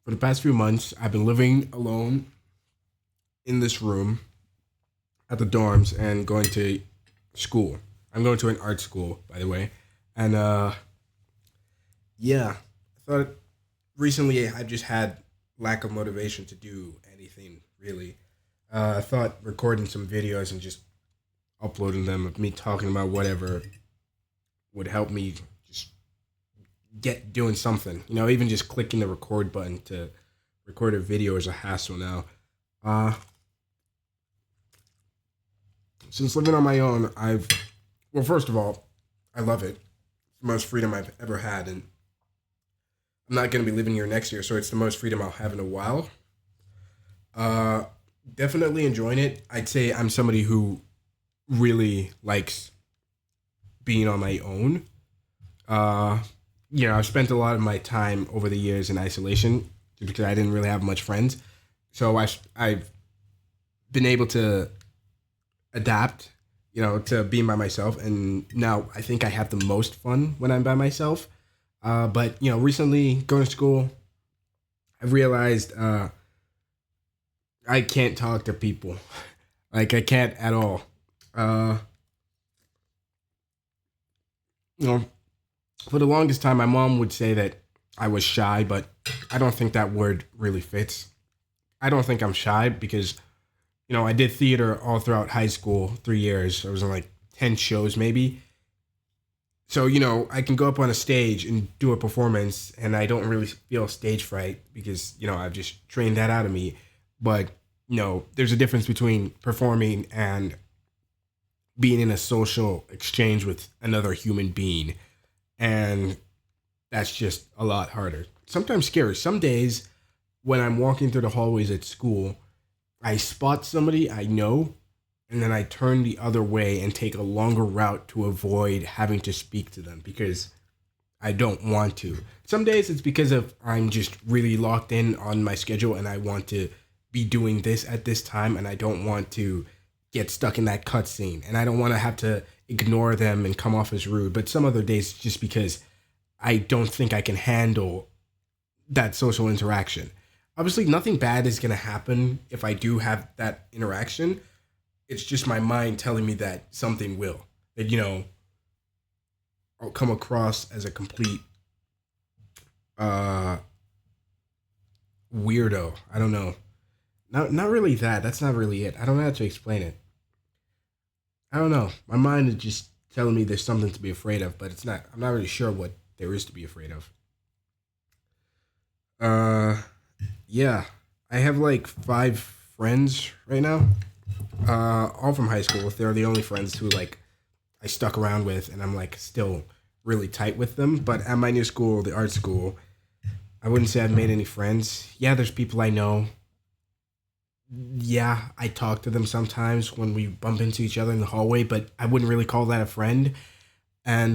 For the past few months, I've been living alone in this room at the dorms and going to school. I'm going to an art school, by the way. And yeah, I thought recently I've just had lack of motivation to do anything really. I thought recording some videos and just uploading them of me talking about whatever would help me just get doing something. Even just clicking the record button to record a video is a hassle now. Uh, since living on my own, well, first of all, I love it. It's the most freedom I've ever had, and I'm not going to be living here next year, so it's the most freedom I'll have in a while. Uh, Definitely enjoying it. I'd say I'm somebody who really likes being on my own. Uh, I've spent a lot of my time over the years in isolation because I didn't really have much friends. So I've been able to adapt, to being by myself. And now I think I have the most fun when I'm by myself. But, recently going to school, I realized I can't talk to people. Like, I can't at all. Uh, you know, for the longest time, my mom would say that I was shy, but I don't think that word really fits. I don't think I'm shy because, I did theater all throughout high school, 3 years. I was in like 10 shows maybe. So, I can go up on a stage and do a performance and I don't really feel stage fright because, I've just trained that out of me. But, there's a difference between performing and being in a social exchange with another human being. And that's just a lot harder. Sometimes scary. Some days when I'm walking through the hallways at school, I spot somebody I know and then I turn the other way and take a longer route to avoid having to speak to them because I don't want to. Some days it's because of I'm just really locked in on my schedule and I want to be doing this at this time and I don't want to get stuck in that cutscene and I don't want to have to ignore them and come off as rude. But some other days just because I don't think I can handle that social interaction. Obviously, nothing bad is going to happen if I do have that interaction. It's just my mind telling me that something will. That, I'll come across as a complete uh, weirdo. I don't know. Not really that. That's not really it. I don't know how to explain it. I don't know. My mind is just telling me there's something to be afraid of, but it's not. I'm not really sure what there is to be afraid of. Uh, yeah. I have like 5 friends right now. All from high school. They're the only friends who like I stuck around with, and I'm like still really tight with them. But at my new school, the art school, I wouldn't say I've made any friends. Yeah, there's people I know. Yeah, I talk to them sometimes when we bump into each other in the hallway, but I wouldn't really call that a friend. And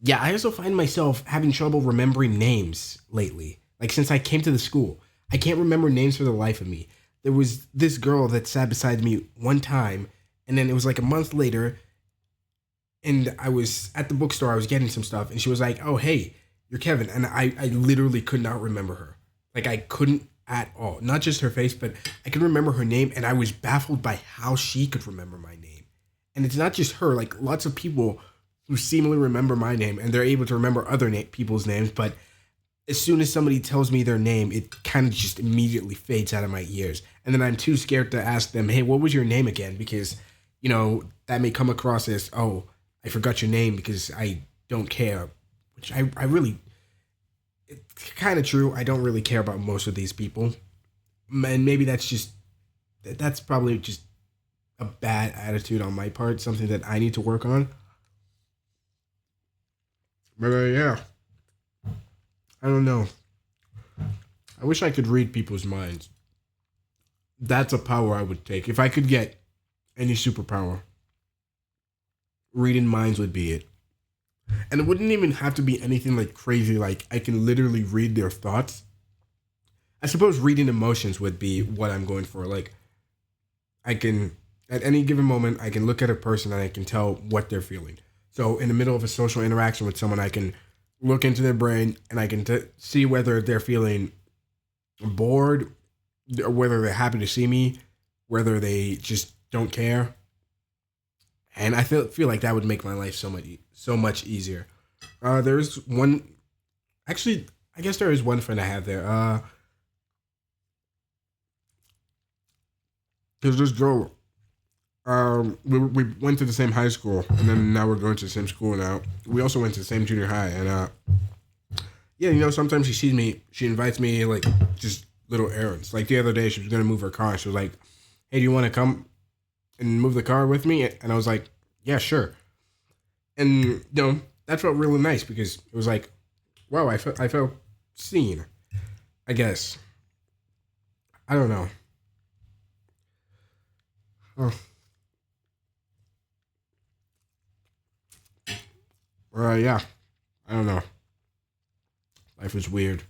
yeah, I also find myself having trouble remembering names lately. Like since I came to the school, I can't remember names for the life of me. There was this girl that sat beside me one time, and then it was like a month later, and I was at the bookstore. I was getting some stuff, and she was like, "Oh, hey, you're Kevin," and I literally could not remember her. Like I couldn't at all. Not just her face, but I could remember her name, and I was baffled by how she could remember my name. And it's not just her. Like lots of people who seemingly remember my name, and they're able to remember other people's names, but as soon as somebody tells me their name, it kind of just immediately fades out of my ears. And then I'm too scared to ask them, hey, what was your name again? Because, that may come across as, oh, I forgot your name because I don't care. Which I really, it's kind of true. I don't really care about most of these people. And maybe that's probably just a bad attitude on my part, something that I need to work on. But yeah, I don't know. I wish I could read people's minds. That's a power I would take. If I could get any superpower, reading minds would be it. And it wouldn't even have to be anything like crazy, like I can literally read their thoughts. I suppose reading emotions would be what I'm going for. Like, I can, at any given moment, I can look at a person and I can tell what they're feeling. So, in the middle of a social interaction with someone, I can look into their brain and I can see whether they're feeling bored, or whether they're happy to see me, whether they just don't care. And I feel like that would make my life so much easier. There's one, actually, I guess there is one friend I have there. There's this girl. We went to the same high school, and then now we're going to the same school now. We also went to the same junior high, and yeah, sometimes she sees me, she invites me like just little errands. Like the other day, she was gonna move her car. She was like, "Hey, do you want to come and move the car with me?" And I was like, "Yeah, sure." And that felt really nice because it was like, wow, I felt seen. I guess I don't know. Oh, yeah, I don't know. Life is weird.